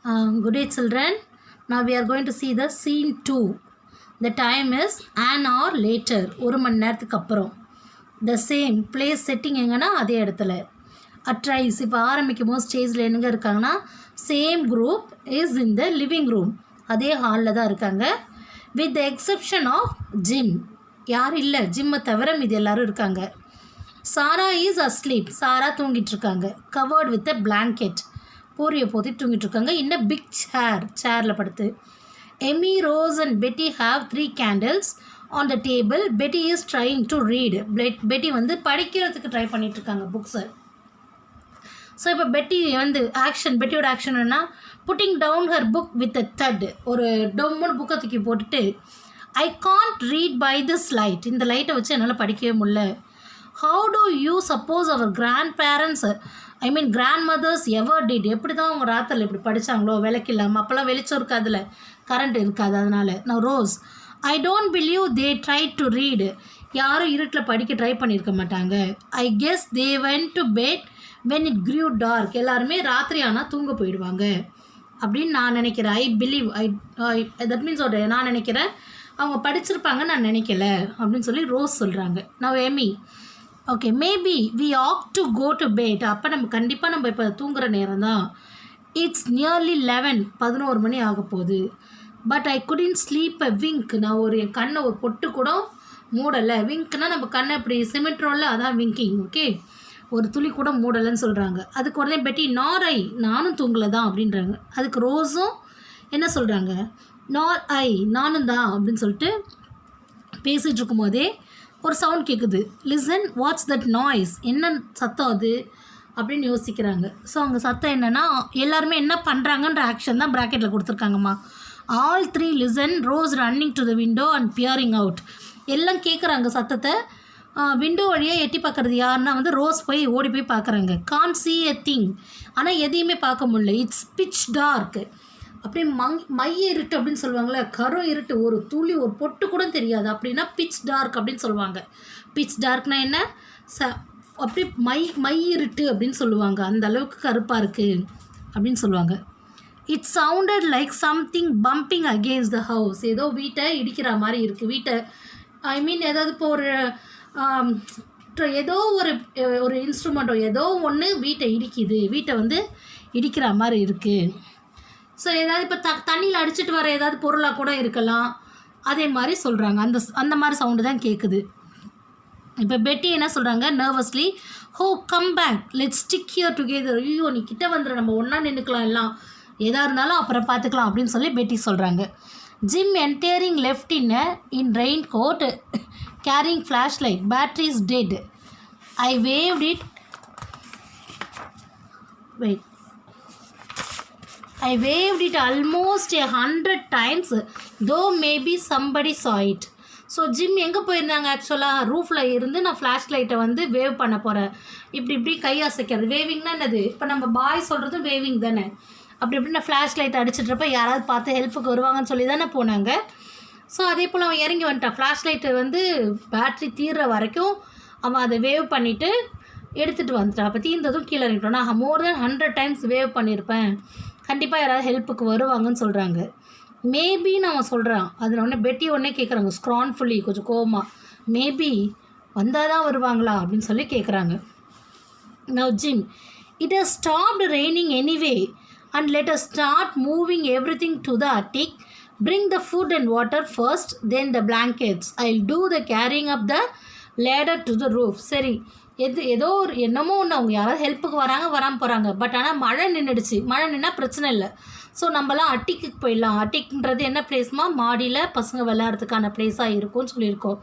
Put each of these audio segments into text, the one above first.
Good day, children. Now we are going to see the scene 2. The time is an hour later. ஒரு மணி நேரத்துக்கு அப்புறம். The same place setting எங்கன்னா அதே இடத்துல. Atrais இப்போ ஆரம்பிக்கும் போது ஸ்டேஜில் என்னங்க இருக்காங்கன்னா same group is in the living room. அதே ஹாலில் தான் இருக்காங்க. With the exception of Jim. யாரும் இல்லை, ஜிம்மை தவிர மீது எல்லோரும் இருக்காங்க. சாரா இஸ் அஸ்லீப். சாரா தூங்கிட்டு இருக்காங்க. Covered with a blanket. போரியை போத்தி தூங்கிட்டு இருக்காங்க. இன்னும் பிக் சேரில் படுத்து. Amy, Rose and Betty have 3 candles on the table. Betty is trying to read. Betty வந்து படிக்கிறதுக்கு ட்ரை பண்ணிகிட்ருக்காங்க புக்ஸை. ஸோ இப்போ பெட்டியோட ஆக்ஷன் என்ன, putting down her book with a thud. ஒரு டொம்முன்னு புக்கை தூக்கி போட்டுட்டு, I can't read by this light. இந்த லைட்டை வச்சு என்னால் படிக்கவே முடியல. How do you suppose our grand parents grand mothers ever did. எப்படி தான் அவங்க ராத்திரில் இப்படி படித்தாங்களோ, விளக்கு இல்லாமல். அப்போல்லாம் வெளிச்சம் இருக்காதுல, கரண்ட் இருக்காது. அதனால் நான் Rose, I don't believe they try to read. யாரும் இருட்டில் படிக்க ட்ரை பண்ணியிருக்க மாட்டாங்க. I guess they went to bed when it grew dark. எல்லாருமே ராத்திரி ஆனால் தூங்க போயிடுவாங்க அப்படின்னு நான் நினைக்கிறேன். ஐ பிலீவ் தட் மீன்ஸ் நான் நினைக்கிறேன் அவங்க படிச்சிருப்பாங்கன்னு நான் நினைக்கல அப்படின்னு சொல்லி ரோஸ் சொல்கிறாங்க. நான் எமி, ஓகே மேபி வி ஆக் டு கோ டு பெட். அப்போ நம்ம இப்போ தூங்குகிற நேரம் தான். இட்ஸ் நியர்லி 11 மணி ஆக போகுது. But I குடின் sleep a wing. நான் என் கண்ணை ஒரு பொட்டு கூட மூடலை. விங்க்னா நம்ம கண்ணை இப்படி சிமெட்ரோல, அதான் விங்கிங். ஓகே, ஒரு துளி கூட மூடலைன்னு சொல்கிறாங்க. அதுக்கு உடனே பெட்டி, நார் ஐ, நானும் தூங்கலை தான் அப்படின்றாங்க. அதுக்கு ரோஸும் என்ன சொல்கிறாங்க, நார் ஐ, நானும் தான் அப்படின்னு சொல்லிட்டு பேசிகிட்டு இருக்கும்போதே ஒரு சவுண்ட் கேட்குது. Listen, what's that noise. என்ன சத்தம் அது அப்படின்னு யோசிக்கிறாங்க. ஸோ அவங்க சத்தம் என்னென்னா, எல்லாருமே என்ன பண்ணுறாங்கன்ற ஆக்ஷன் தான் ப்ராக்கெட்டில் கொடுத்துருக்காங்கம்மா. All 3 listen, Rose running to the window and peering out. எல்லாம் கேட்குறாங்க சத்தத்தை. விண்டோ வழியாக எட்டி பார்க்குறது யாருன்னா ரோஸ் ஓடி போய் பார்க்குறாங்க. Can't see a thing. ஆனால் எதையுமே பார்க்க முடியல. It's pitch dark. அப்படியே மைய இருட்டு அப்படின்னு சொல்லுவாங்களே, கரும் இருட்டு, ஒரு துளி ஒரு பொட்டு கூட தெரியாது. அப்படின்னா பிச் டார்க் அப்படின்னு சொல்லுவாங்க. பிச் டார்க்னா என்ன, அப்படி மை இருட்டு அப்படின்னு சொல்லுவாங்க. அந்த அளவுக்கு கருப்பாக இருக்குது அப்படின்னு சொல்லுவாங்க. It sounded like something pumping against the house. ஏதோ வீட்டை இடிக்கிற மாதிரி இருக்குது. வீட்டை ஏதாவது இப்போ ஏதோ ஒரு இன்ஸ்ட்ருமெண்ட்டோ ஏதோ ஒன்று வீட்டை இடிக்குது. வீட்டை இடிக்கிற மாதிரி இருக்குது. ஸோ ஏதாவது இப்போ தண்ணியில் அடிச்சுட்டு வர ஏதாவது பொருளாக கூட இருக்கலாம். அதே மாதிரி சொல்கிறாங்க. அந்த மாதிரி சவுண்டு தான் கேட்குது. இப்போ பெட்டி என்ன சொல்கிறாங்க nervously, oh come back, let's stick here together. ஐயோ நீ கிட்ட வந்துடு, நம்ம ஒன்றா நின்றுக்கலாம், எல்லாம் எதாக இருந்தாலும் அப்புறம் பார்த்துக்கலாம் அப்படின்னு சொல்லி பெட்டி சொல்கிறாங்க. Jim entering left in raincoat carrying flashlight. Battery is dead. I waved it wait I waved it almost 100 times, though maybe somebody saw it. So Jim எங்கே போயிருந்தாங்க, ஆக்சுவலாக ரூஃபில் இருந்து நான் ஃப்ளாஷ் லைட்டை வேவ் பண்ண போகிறேன். இப்படி கை அசைக்கிறது. வேவிங்னா என்னது, இப்போ நம்ம பாய் சொல்கிறது வேவிங் தானே. அப்படி நான் ஃப்ளாஷ் லைட் அடிச்சிட்றப்ப யாராவது பார்த்து ஹெல்ப்புக்கு வருவாங்கன்னு சொல்லி தானே போனாங்க. ஸோ அதே போல் அவன் இறங்கி வந்துட்டான். ஃப்ளாஷ் லைட்டு பேட்ரி தீர்ற வரைக்கும் அவன் அதை வேவ் பண்ணிவிட்டு எடுத்துகிட்டு வந்துட்டான். அப்போ தீர்ந்ததும் கீழே இறங்கிட்டோம். நான் மோர் தென் 100 times வேவ் பண்ணியிருப்பேன், கண்டிப்பாக யாராவது ஹெல்ப்புக்கு வருவாங்கன்னு சொல்கிறாங்க. மேபின்னு அவன் சொல்கிறான். அதில் உடனே பெட்டி உடனே கேட்குறாங்க ஸ்க்ரான்ஃபுல்லி, கொஞ்சம் கோவமாக, மேபி வந்தால் தான் வருவாங்களா அப்படின்னு சொல்லி கேட்குறாங்க. Now Jim, it has stopped raining anyway and let us start moving everything to the attic. Bring the food and water first, then the blankets. I do the carrying up the ladder to the roof. சரி, ஏதோ ஒரு என்னமோ ஒன்று, அவங்க யாராவது ஹெல்ப்புக்கு வராமல் போகிறாங்க. பட் ஆனால் மழை நின்றுடுச்சு. மழை நின்னால் பிரச்சனை இல்லை. ஸோ நம்மலாம் அட்டிக்கு போயிடலாம். அட்டிக்ன்றது என்ன பிளேஸ்மா, மாடியில் பசங்க விளையாடுறதுக்கான பிளேஸாக இருக்கும்னு சொல்லியிருக்கோம்.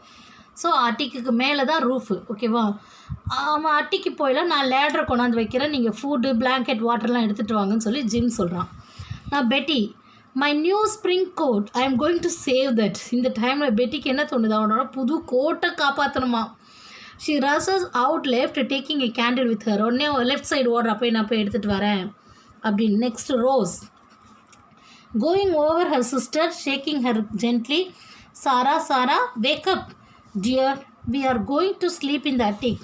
ஸோ அட்டிக்கு மேலே தான் ரூஃபு, ஓகேவா. அவன் அட்டிக்கு போயிடலாம், நான் லேடரை கொண்டாந்து வைக்கிறேன், நீங்கள் ஃபுட்டு பிளாங்கெட் வாட்டர்லாம் எடுத்துகிட்டு வாங்கன்னு சொல்லி ஜிம் சொல்கிறான். நான் Betty, my new spring coat, I am going to save that. இந்த டைமில் பெட்டிக்கு என்ன தோணுது, அவனோட புது கோட்டை காப்பாற்றணுமா. She rushes out left taking a candle with her. உடனே லெஃப்ட் சைடு ஓடுறப்போ நான் போய் எடுத்துகிட்டு வரேன் அப்படின்னு. Next Rose going over her sister shaking her gently. Sara wake up dear, we are going to sleep in the attic.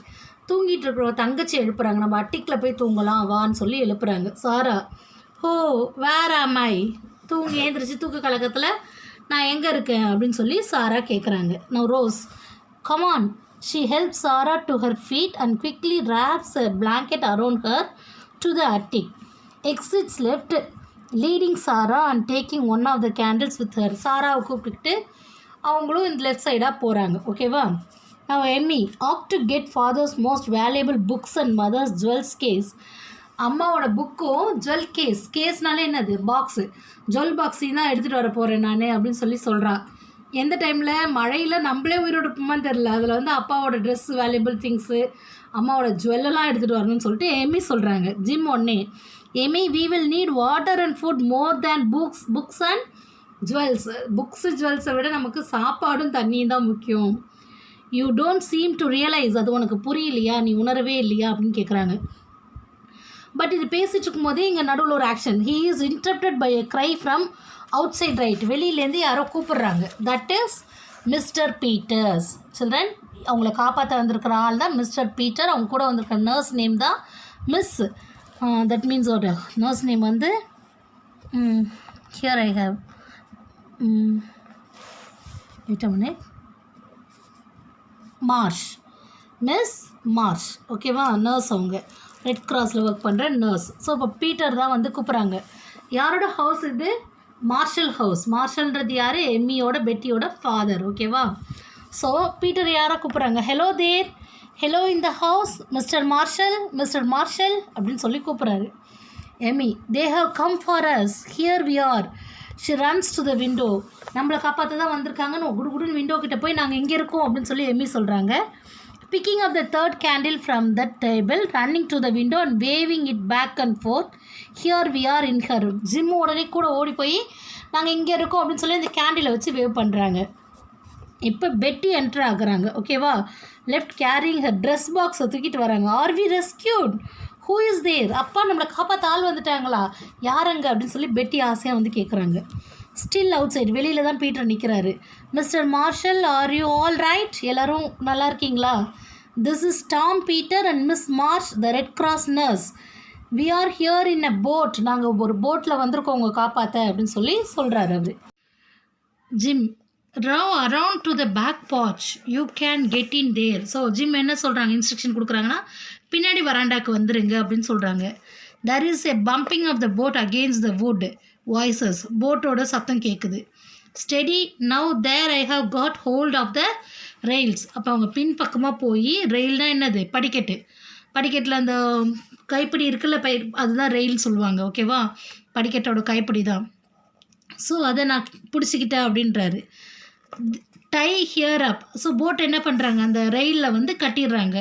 தூங்கிட்டு இருக்கிற தங்கச்சி எழுப்புறாங்க. நம்ம அட்டிக்கில் போய் தூங்கலாம் வான்னு சொல்லி எழுப்புறாங்க. சாரா, ஓ வேர் ஆம் ஐ, தூங்கி ஏந்திரிச்சு தூக்க கலக்கத்தில் நான் எங்கே இருக்கேன் அப்படின்னு சொல்லி சாரா கேட்குறாங்க. நான் Rose come on. She help Sarah to her feet and quickly wraps a blanket around her to the attic. Exits left, leading Sara and taking one of the candles with her. சாராவை கூப்பிட்டுக்கிட்டு அவங்களும் இந்த left சைடாக போகிறாங்க. ஓகேவா? நான் Emmy off to get father's most valuable books and mother's jewels case. அம்மாவோட புக்கும் ஜுவல் கேஸ்னாலே என்னது, பாக்ஸு, ஜுவல் பாக்ஸையும் தான் எடுத்துகிட்டு வர போகிறேன் நான் அப்படின்னு சொல்லி சொல்கிறா. எந்த டைமில் மழையில் நம்மளே உயிரோடு இருப்போமான்னு தெரில, அதில் வந்து அப்பாவோட ட்ரெஸ்ஸு, வேல்யூபிள் திங்ஸு, அம்மாவோட ஜுவல்லெல்லாம் எடுத்துகிட்டு வரணும்னு சொல்லிட்டு எம்மி சொல்கிறாங்க. ஜிம் ஒன்னே Emmy we will need water and food more than books and jewels. Books ஜுவல்ஸை விட நமக்கு சாப்பாடும் தண்ணியும் தான் முக்கியம். You don't seem to realise, அது உனக்கு புரியலையா, நீ உணரவே இல்லையா அப்படின்னு கேட்குறாங்க. பட் இது பேசிகிட்டு இருக்கும்போதே இங்கே நடுவில் ஒரு action. He is interrupted by a cry from outside right. வெளியிலேருந்து யாரோ கூப்பிடுறாங்க. That is mister Peters. Children, அவங்கள காப்பாற்ற வந்திருக்கிற ஆள் தான் மிஸ்டர் பீட்டர். அவங்க கூட வந்திருக்கிற நர்ஸ் நேம் தான் மிஸ். தட் மீன்ஸ் ஒரு நர்ஸ் நேம் வந்து here I have wait a minute, Marsh, miss Marsh. ஓகேவா? நர்ஸ், அவங்க ரெட் கிராஸில் ஒர்க் பண்ணுற நர்ஸ். ஸோ இப்போ பீட்டர் தான் வந்து கூப்பிட்றாங்க. யாரோட ஹவுஸ் இது? Marshal house. மார்ஷல்ன்றது யார்? எம்மியோட பெட்டியோட ஃபாதர். ஓகேவா? ஸோ பீட்டர் யாரை கூப்பிட்றாங்க? Hello there, hello in the house, mister Marshall, mister Marshall அப்படின்னு சொல்லி கூப்பிட்றாரு. Emmy they have come for us, here we are. She runs to the window. நம்மளை காப்பாற்ற தான் வந்திருக்காங்கன்னு குடுகுடுன்னு விண்டோ கிட்டே போய் நாங்கள் எங்கே இருக்கோம் அப்படின்னு சொல்லி எம்மி சொல்கிறாங்க. Picking up the third candle from that table, running to the window and waving it back and forth. Here we are in her. Jim உடனே கூட ஓடி போய் நாங்கள் இங்கே இருக்கோம் அப்படின்னு சொல்லி இந்த கேண்டிலை வச்சு வேவ் பண்ணுறாங்க. இப்போ பெட்டி என்ட்ரு ஆகுறாங்க. ஓகேவா? லெஃப்ட் கேரிங் ஹர் ட்ரெஸ் பாக்ஸை தூக்கிட்டு வராங்க. Are we rescued, who is there? அப்பா நம்மளை காப்பாற்ற ஆள் வந்துட்டாங்களா, யாருங்க அப்படின்னு சொல்லி பெட்டி ஆசையாக வந்து கேட்குறாங்க. ஸ்டில் அவுட் சைடு, வெளியில் தான் பீட்டர் நிற்கிறாரு. Mister Marshall, are you all right? எல்லோரும் நல்லா இருக்கீங்களா? This is Tom Peter and Miss Marsh, the Red cross nurse. We are here in a boat. நாங்கள் ஒரு போட்டில் வந்திருக்கோம் உங்களை காப்பாற்ற அப்படின்னு சொல்லி சொல்கிறாரு அவர். Jim row around to the back porch, you can get in there. So Jim என்ன சொல்கிறாங்க, இன்ஸ்ட்ரக்ஷன் கொடுக்குறாங்கன்னா பின்னாடி வராண்டாக்கு வந்துருங்க அப்படின்னு சொல்கிறாங்க. There is a bumping of the boat against the wood. Voices, போட்டோட சத்தம் கேட்குது. Steady now there I have got hold of the rails. அப்போ அவங்க பின்பக்கமாக போய், ரெயில்னால் என்னது, படிக்கட்டு, படிக்கட்டில் அந்த கைப்பிடி இருக்குல்ல, அதுதான் ரெயில் சொல்லுவாங்க. ஓகேவா? படிக்கட்டோட கைப்பிடி தான். ஸோ அதை நான் பிடிச்சிக்கிட்டேன் அப்படின்றாரு. Tie here up. So boat என்ன பண்ணுறாங்க, அந்த ரெயிலில் வந்து கட்டிடுறாங்க.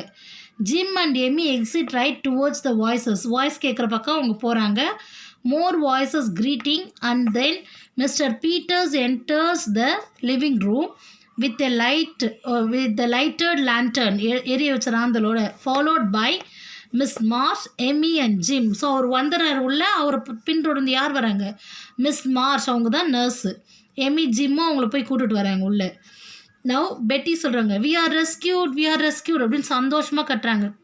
Jim and Emmy exit right towards the voices. Voice கேட்குற பக்கம் அவங்க போகிறாங்க. More voices greeting, and then Mr. Peters enters the living room with a with the lighted lantern, எரிய வச்சராந்தலோட, followed by Miss Marsh, Emmy and Jim. So அவர் வந்துடுறாரு உள்ள. அவர் பின்தொடர்ந்து யார் வராங்க? மிஸ் மார்ஷ், அவங்க தான் நர்ஸு. எம்மி ஜிம்மும் அவங்கள போய் கூட்டிகிட்டு வராங்க உள்ள. நவ் பெட்டி சொல்கிறாங்க, வி ஆர் ரெஸ்கியூட் அப்படின்னு சந்தோஷமாக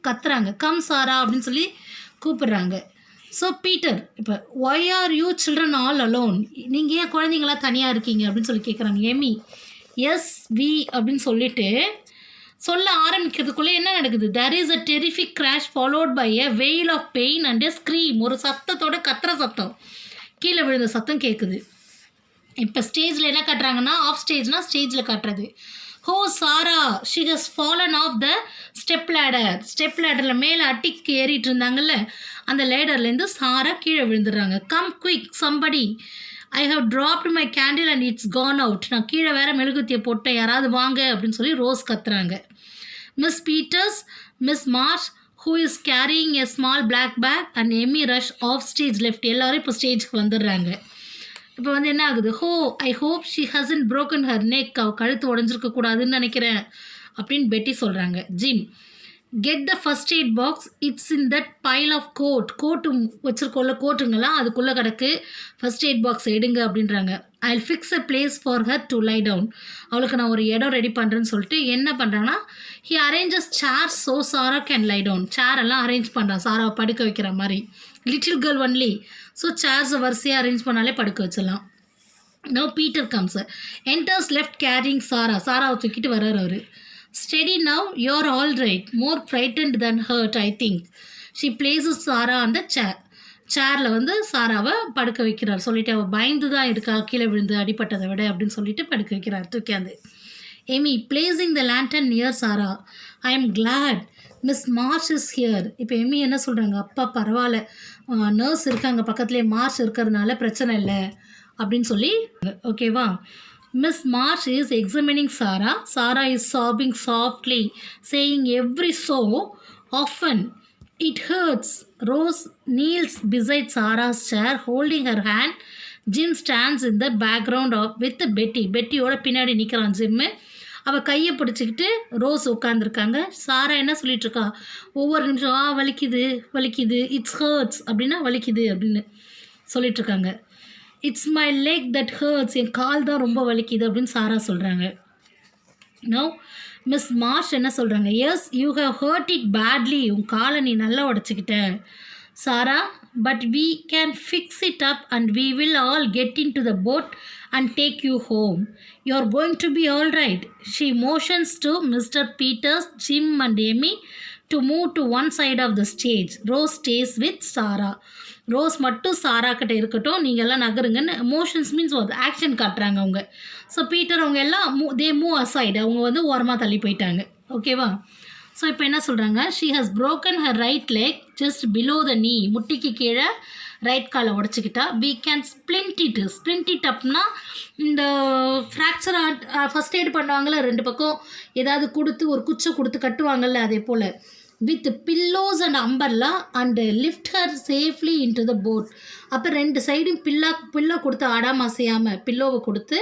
கத்துறாங்க. கம் சாரா அப்படின்னு சொல்லி கூப்பிடுறாங்க. ஸோ பீட்டர், இப்போ why are you children all alone? நீங்கள் ஏன் குழந்தைங்களாம் தனியாக இருக்கீங்க அப்படின்னு சொல்லி கேட்குறாங்க. எம்மி எஸ் வி அப்படின்னு சொல்லிட்டு சொல்ல ஆரம்பிக்கிறதுக்குள்ளே என்ன நடக்குது? There is a terrific crash followed by a wail of pain and a scream. ஒரு சத்தத்தோட கத்துற சத்தம், கீழே விழுந்த சத்தம் கேட்குது. இப்போ ஸ்டேஜில் என்ன காட்டுறாங்கன்னா, ஆஃப் ஸ்டேஜ்னால் ஸ்டேஜில் காட்டுறது. Oh Sara, she has fallen off the step லேடரில் மேலே அட்டிக்கு ஏறிட்டு இருந்தாங்கல்ல, அந்த லேடர்லேருந்து சாரா கீழே விழுந்துடுறாங்க. Come quick somebody, I have dropped my candle and it's gone out. நான் கீழே வேறு மெழுகுத்தியை போட்டேன், யாராவது வாங்க அப்படின்னு சொல்லி ரோஸ் கத்துறாங்க. Miss Peters, miss Marsh who is carrying a small black bag and Emmy rush off stage left. எல்லாரும் இப்போ ஸ்டேஜ்க்கு வந்துடுறாங்க. இப்போ வந்து என்ன ஆகுது? I hope she hasn't broken her neck. அவள் கழுத்து உடஞ்சிருக்கக்கூடாதுன்னு நினைக்கிறேன் அப்படின்னு பெட்டி சொல்கிறாங்க. Jim get the first aid box, it's in that pile of coat வச்சுருக்கோல்ல, கோட்டுங்கெல்லாம் அதுக்குள்ளே கிடக்கு, ஃபஸ்ட் எய்ட் பாக்ஸ் எடுங்க அப்படின்றாங்க. I will fix a place for her to lie down. அவளுக்கு நான் ஒரு இடம் ரெடி பண்ணுறேன்னு சொல்லிட்டு என்ன பண்ணுறாங்கன்னா, he arranges chair so Sara can lie down. சேரெல்லாம் அரேஞ்ச் பண்ணுறான் சாராவை படுக்க வைக்கிற மாதிரி. Little girl only. ஸோ சேர்ஸை வரிசையாக அரேஞ்ச் பண்ணாலே படுக்க வச்சிடலாம். Now Peter comes. Enters left carrying Sarah. சாராவை தூக்கிட்டு வர்றார் அவர். Steady now, you're all right. More frightened than hurt, I think. She places Sarah on the chair. சேரில் வந்து சாராவை படுக்க வைக்கிறார். சொல்லிட்டு அவள் பயந்து தான் இருக்கா, கீழே விழுந்து அடிப்பட்டதை விட அப்படின்னு சொல்லிட்டு படுக்க வைக்கிறார் தூக்கியாந்து. Amy placing the lantern near Sarah. I am glad miss Marsh is here. இப்போ எம்மி என்ன சொல்கிறாங்க, அப்பா பரவாயில்ல, நர்ஸ் இருக்காங்க பக்கத்துலேயே, மார்ச் இருக்கிறதுனால பிரச்சனை இல்லை அப்படின்னு சொல்லி ஓகேவா. Miss Marsh is examining Sara. Sara is sobbing softly saying every so often it hurts. Rose kneels beside Sara's chair holding her hand. Jim stands in the background off with Betty. பெட்டியோட பின்னாடி நிற்கிறான் gym. அவள் கையை பிடிச்சிக்கிட்டு rose உட்காந்துருக்காங்க. சாரா என்ன சொல்லிகிட்ருக்கா, ஒவ்வொரு நிமிஷம் வலிக்குது வலிக்குது, இட்ஸ் ஹர்ட்ஸ் அப்படின்னா வலிக்குது அப்படின்னு சொல்லிகிட்ருக்காங்க. It's my leg that hurts, என் கால் தான் ரொம்ப வலிக்குது அப்படின்னு சாரா சொல்கிறாங்க. நோ மிஸ் மார்ஷ் என்ன சொல்கிறாங்க, yes you have hurt it badly, உன் காலை நீ நல்லா உடச்சிக்கிட்ட Sarah, but we can fix it up and we will all get into the boat and take you home. You are going to be all right. She motions to Mr. Peters, Jim and Amy to move to one side of the stage. Rose stays with Sarah. Rose மட்டும் சாரா கிட்ட இருக்கட்டும், நீங்கள் எல்லாம் நகருங்கன்னு. Motions means ஒரு action காட்டுறாங்க அவங்க. So Peter அவங்க எல்லாம் தே மூவ் அசைடு, அவங்க வந்து ஓரமாக தள்ளி போயிட்டாங்க. ஓகேவா. ஸோ இப்போ என்ன சொல்கிறாங்க, she has broken her right leg just below the knee. முட்டிக்கு கீழே ரைட் காலை உடச்சிக்கிட்டா. we can splint it அப்னா இந்த ஃப்ராக்சர் ஃபஸ்ட் எய்ட் பண்ணுவாங்கள்ல, ரெண்டு பக்கம் ஏதாவது கொடுத்து ஒரு குச்சை கொடுத்து கட்டுவாங்கள்ல, அதே போல் with pillows and umbrella and lift her safely into the boat. அப்போ ரெண்டு சைடும் பில்லோ கொடுத்து ஆடாமல் அசையாமல் பில்லோவை கொடுத்து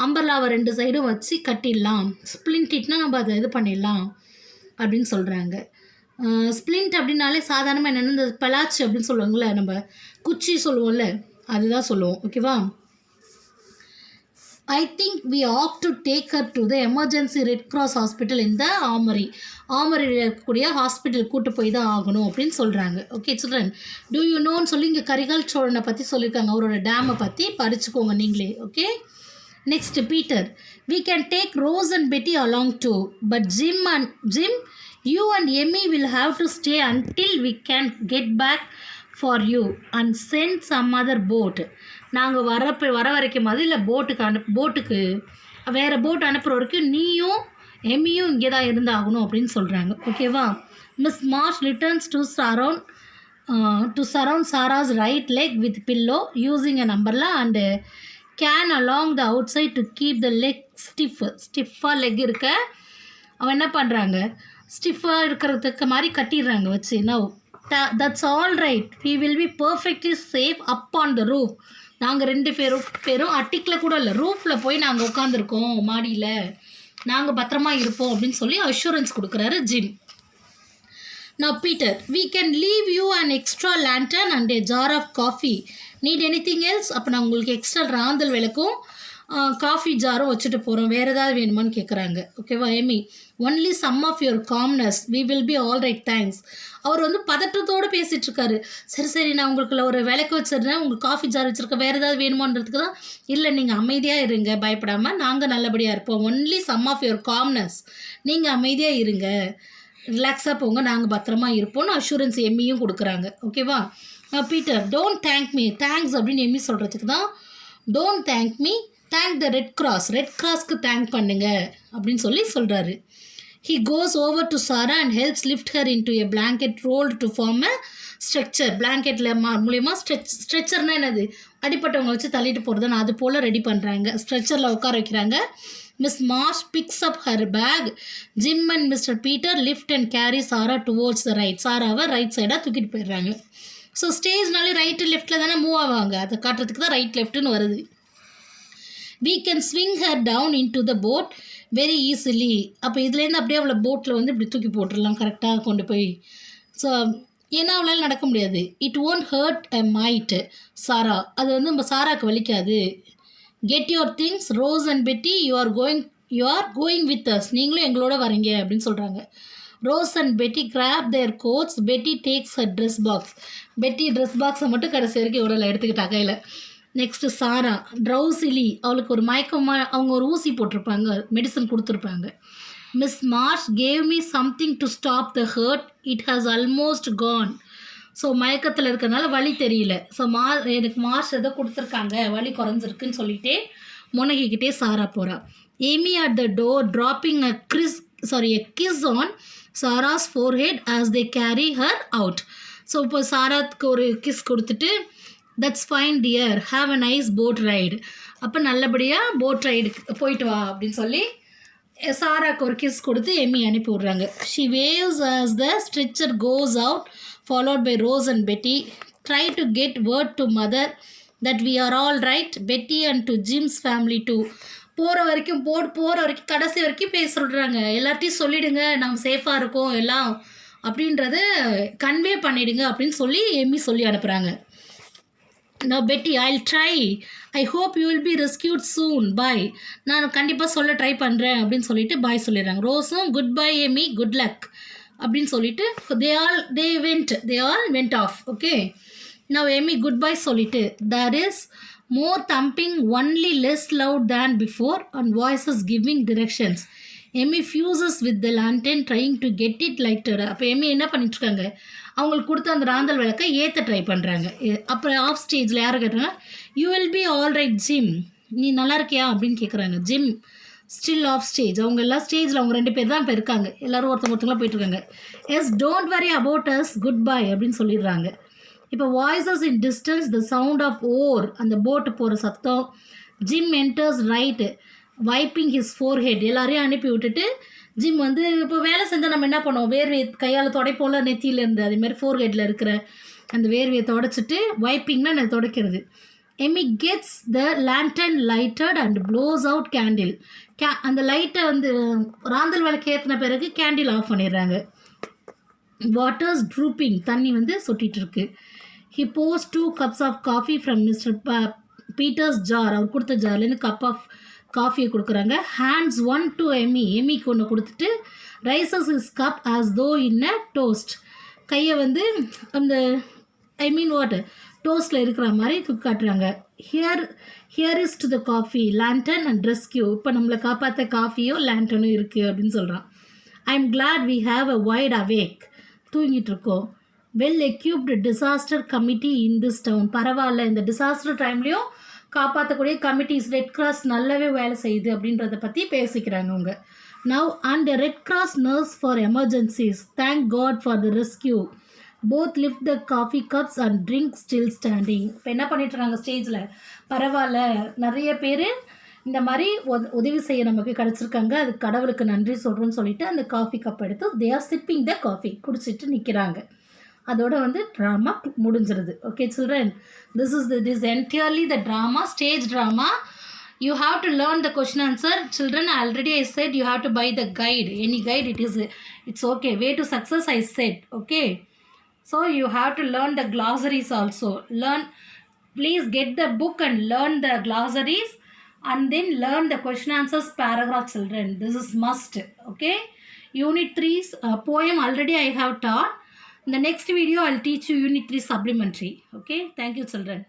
அம்பர்லாவை ரெண்டு சைடும் வச்சு கட்டிடலாம். ஸ்ப்ளிண்ட் இட்னா நம்ம அதை இது பண்ணிடலாம் அப்படின்னு சொல்கிறாங்க. ஸ்ப்ளிண்ட் அப்படின்னாலே சாதாரணமாக என்னென்னு இந்த பலாச்சு அப்படின்னு சொல்லுவாங்கள்ல, நம்ம குச்சி சொல்லுவோம்ல, அதுதான் சொல்லுவோம். ஓகேவா. I think we ought to take her to the emergency Red Cross hospital in the Armory. ஆமரியில் இருக்கக்கூடிய ஹாஸ்பிட்டல் கூட்டு போய் தான் ஆகணும் அப்படின்னு சொல்கிறாங்க. ஓகே சில்ட்ரன், டூ யூ நோன்னு சொல்லி இங்கே கரிகால் சோழனை பற்றி சொல்லியிருக்காங்க, அவரோட டேமை பற்றி படிச்சுக்கோங்க நீங்களே. Okay. Next Peter, we can take Rose and Betty along too, but Jim, you and Emmy will have to stay until we can get back for you and send some other boat. நாங்கள் வர வரைக்கும் மாதிரி இல்லை, போட்டுக்கு வேறு boat அனுப்புகிற வரைக்கும் நீயும் எம்மியும் இங்கே தான் இருந்தாகணும் அப்படின்னு சொல்கிறாங்க. ஓகேவா. Miss Marsh returns to surround Sara's right leg with pillow using an umbrella and cane along the outside to keep the leg ஸ்டிஃபாக லெக் இருக்க அவன் என்ன பண்ணுறாங்க, ஸ்டிஃபாக இருக்கிறதுக்கு மாதிரி கட்டிடுறாங்க வச்சு. Now that's all right, we will be perfectly safe up on the roof. நாங்கள் ரெண்டு பேரும் அட்டிக்கில் கூட இல்லை, ரூஃபில் போய் நாங்கள் உட்காந்துருக்கோம், மாடியில் நாங்கள் பத்திரமா இருப்போம் அப்படின்னு சொல்லி அஷூரன்ஸ் கொடுக்குறாரு gym. Now Peter, we can leave you an extra lantern and a jar of coffee. Need anything else? அப்போ நான் உங்களுக்கு எக்ஸ்ட்ரா ராந்தல் விளக்கும் காஃபி ஜாரும் வச்சுட்டு போகிறோம், வேறு ஏதாவது வேணுமான்னு கேட்குறாங்க. ஓகேவா. Emmy, only some of your calmness, we will be all right thanks. அவர் வந்து பதற்றத்தோடு பேசிகிட்ருக்காரு. சரி நான் உங்களுக்கு ஒரு விளக்கு வச்சிடுறேன், உங்களுக்கு காஃபி ஜார் வச்சுருக்கேன், வேறு ஏதாவது வேணுமான்றதுக்கு தான். இல்லை நீங்கள் அமைதியாக இருங்க, பயப்படாமல், நாங்கள் நல்லபடியாக இருப்போம். Only some of your calmness, நீங்கள் அமைதியாக இருங்க, ரிலாக்ஸாக போங்க, நாங்கள் பத்திரமா இருப்போம்னு அஷூரன்ஸ் எம்மியும் கொடுக்குறாங்க. ஓகேவா. Peter, don't thank me. Thanks அப்படின்னு எம்மி சொல்கிறதுக்கு தான் don't thank me, thank the Red கிராஸ்க்கு தேங்க் பண்ணுங்க அப்படின்னு சொல்கிறாரு. He goes over to Sarah and helps lift her into a blanket rolled to form a structure. பிளாங்கெட்டில் மூலயமா ஸ்ட்ரெச்சர்னால் என்னது, அடிப்பட்டவங்க வச்சு தள்ளிட்டு போகிறதுன்னு அது போல் ரெடி பண்ணுறாங்க. ஸ்ட்ரெச்சரில் உட்கார வைக்கிறாங்க. Miss Marsh picks up her bag. Jim and mister Peter lift and carry Sara towards the right. சாராவை ரைட் சைடாக தூக்கிட்டு போயிடுறாங்க. ஸோ ஸ்டேஜ்னாலே ரைட்டு லெஃப்ட்டில் தானே மூவ் ஆவாங்க, அதை காட்டுறதுக்கு தான் ரைட் லெஃப்ட்டுன்னு வருது. We can swing her down into the boat very easily. அப்போ இதுலேருந்து அப்படியே அவளை போட்டில் வந்து இப்படி தூக்கி போட்டுடலாம் கரெக்டாக கொண்டு போய். ஸோ ஏன்னா அவளால் நடக்க முடியாது. It won't hurt a mite Sara, அது வந்து நம்ம சாராக்கு வலிக்காது. Get your things Rose and Betty, you are going with us, நீங்களும் எங்களோட வரீங்க அப்படின்னு சொல்கிறாங்க. Rose and Betty grab their coats. Betty takes her dress box. Betty dress பாக்ஸை மட்டும் கடைசி வரைக்கும் விடலை, எடுத்துக்கிட்டா கையில். நெக்ஸ்ட்டு சாரா ட்ரௌசிலி, அவளுக்கு ஒரு மயக்கமாக அவங்க ஒரு ஊசி போட்டிருப்பாங்க, மெடிசன் கொடுத்துருப்பாங்க. Miss Marsh gave me something to stop the hurt, it has almost gone. So மயக்கத்தில் இருக்கிறதுனால வலி தெரியல. ஸோ எனக்கு மார்ஷ் ஏதோ கொடுத்துருக்காங்க, வலி குறைஞ்சிருக்குன்னு சொல்லிகிட்டே முனகிக்கிட்டே சாரா போகிறா. Amy at the door dropping a kiss on Sarah's forehead as they carry her out. So இப்போ சாராத்துக்கு ஒரு கிஸ் கொடுத்துட்டு, that's fine dear, have a nice boat ride, அப்போ நல்லபடியாக போட் ரைடுக்கு போயிட்டு வா அப்படின்னு சொல்லி சாராக்கு ஒரு கிஸ் கொடுத்து எம்மி அனுப்பி விட்றாங்க. She waves as the stretcher goes out followed by Rose and Betty. Try to get word to mother that we are all right, Betty, and to Jim's family too. போகிற வரைக்கும் கடைசி வரைக்கும் பேச சொல்கிறாங்க. எல்லார்ட்டையும் சொல்லிவிடுங்க நம்ம சேஃபாக இருக்கோம் எல்லாம் அப்படின்றத கன்வே பண்ணிவிடுங்க அப்படின்னு சொல்லி எம்மி சொல்லி அனுப்புகிறாங்க. நான் Betty, I try, I hope you will be rescued soon, bye, நான் கண்டிப்பாக சொல்ல ட்ரை பண்ணுறேன் அப்படின்னு சொல்லிட்டு பாய் சொல்லிடுறாங்க. ரோஸும் goodbye Emmy, good luck அப்படின்னு சொல்லிட்டு they all went off. Okay, நான் எம்மி குட் பை சொல்லிட்டு, there is more thumping, only less loud than before, and voices giving directions. Emmy fusses with the lantern trying to get it lighted. அப்போ Emmy என்ன பண்ணிட்டுருக்காங்க, அவங்களுக்கு கொடுத்த அந்த ராந்தல் விளக்கை ஏற்ற ட்ரை பண்ணுறாங்க. அப்புறம் ஆஃப் ஸ்டேஜில் யாரை கேட்டாங்க, you will be all right Jim, நீ நல்லா இருக்கியா அப்படின்னு கேட்குறாங்க. ஜிம் ஸ்டில் ஆஃப் ஸ்டேஜ், அவங்க எல்லாம் ஸ்டேஜில் அவங்க 2 பேர் தான் இப்போ இருக்காங்க, எல்லோரும் ஒருத்தவங்களாம் போயிட்டுருக்காங்க. Yes don't worry about us, goodbye அப்படின்னு சொல்லிடுறாங்க. இப்போ voices in distance, the sound of oar, அந்த போட்டு போகிற சத்தம். Jim enters right wiping his forehead, எல்லாரையும் அனுப்பி விட்டுட்டு ஜிம் வந்து இப்போ வேலை செஞ்சால் நம்ம என்ன பண்ணுவோம், வேர்வையை கையால் துடைப்போம்ல நெத்தியிலேருந்து, அதேமாதிரி ஃபோர்ஹெட்டில் இருக்கிற அந்த வேர்வையை துடைச்சிட்டு, வைப்பிங்னா நான் துடைக்கிறது. Emmy gets the lantern lighted and blows out candle. அந்த லைட்டை வந்து ராந்தல் விளக்கு ஏற்றின பிறகு கேண்டில் ஆஃப் பண்ணிடுறாங்க. வாட்டர்ஸ் ட்ரூப்பிங், தண்ணி வந்து சொட்டிகிட்டு இருக்கு. He pours 2 cups of coffee from mister Peter's jar, அவர் கொடுத்த ஜார்லேருந்து கப் ஆஃப் காஃபியை கொடுக்குறாங்க. ஹேண்ட்ஸ் 1 to எம்மி, எம்மிக்கு ஒன்று கொடுத்துட்டு ரைசஸ் இஸ் கப் ஆஸ் தோ இன் அ டோஸ்ட், கையை வந்து அந்த டோஸ்ட்டில் இருக்கிற மாதிரி தூக்கி காட்டுறாங்க. Here is to the coffee லேண்டன் அண்ட் ரெஸ்கியூ, இப்போ நம்மளை காப்பாற்ற காஃபியோ லேண்டனும் இருக்குது அப்படின்னு சொல்கிறான். I am glad we have a wide awake, தூங்கிட்டு இருக்கோம். Well equipped disaster committee in this town, பரவாயில்ல இந்த டிசாஸ்டர் டைம்லேயும் காப்பாற்றக்கூடிய கமிட்டிஸ், ரெட் கிராஸ் நல்லாவே வேலை செய்யுது அப்படின்றத பற்றி பேசிக்கிறாங்க அவங்க. Now and red cross nurse for emergencies, thank God for the rescue, both lift the coffee cups and drink still standing. இப்போ என்ன பண்ணிட்டுருக்காங்க ஸ்டேஜில், பரவாயில்ல நிறைய பேர் இந்த மாதிரி உதவி செய்ய நமக்கு கிடச்சிருக்காங்க, அது கடவுளுக்கு நன்றி சொல்கிறோன்னு சொல்லிட்டு அந்த காஃபி கப் எடுத்து they are sipping the coffee, குடிச்சிட்டு நிற்கிறாங்க. அதோட வந்து ட்ராமா முடிஞ்சிருது. Okay children, this is entirely the drama, stage drama. You have to learn the question answer. Children, already I said you have to buy the guide, any guide it's okay. Way to success I said, okay. So you have to learn the glossaries also. Please get the book and learn the glossaries and then learn the question answers paragraph, children. This is must, okay. Unit 3's poem already I have taught. In the next video, I'll teach you Unit 3 supplementary. Okay, thank you children.